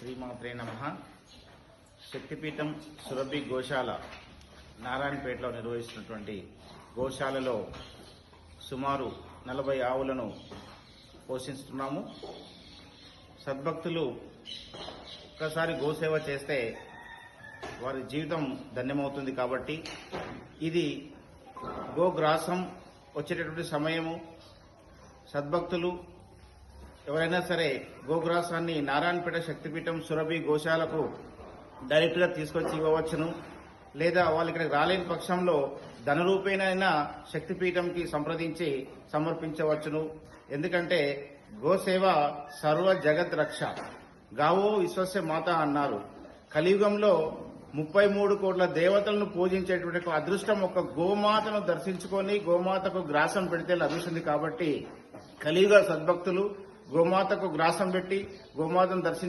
శ్రీమాత్రే నమః. శక్తిపీఠం సురభి గోశాల నారాయణపేటలో నిర్వహిస్తున్నటువంటి గోశాలలో సుమారు 40 ఆవులను పోషిస్తున్నాము. సద్భక్తులు ఒక్కసారి గోసేవ చేస్తే వారి జీవితం ధన్యమవుతుంది. కాబట్టి ఇది గోగ్రాసం వచ్చేటటువంటి సమయము. సద్భక్తులు ఎవరైనా సరే గోగ్రాసాన్ని నారాయణపేట శక్తిపీఠం సురభి గోశాలకు డైరెక్ట్గా తీసుకొచ్చి ఇవ్వవచ్చును. లేదా వాళ్ళు ఇక్కడికి రాలేని పక్షంలో ధనరూపేణైనా శక్తిపీఠంకి సంప్రదించి సమర్పించవచ్చును. ఎందుకంటే గోసేవ సర్వ జగత్ రక్ష, గావో విశ్వస్య మాత అన్నారు. కలియుగంలో 33 కోట్ల దేవతలను పూజించేటువంటి అదృష్టం ఒక గోమాతను దర్శించుకొని గోమాతకు గ్రాసం పెడితే లభిస్తుంది. కాబట్టి కలియుగ సద్భక్తులు గోమాతకు గ్రాసం పెట్టి గోమాతను దర్శించి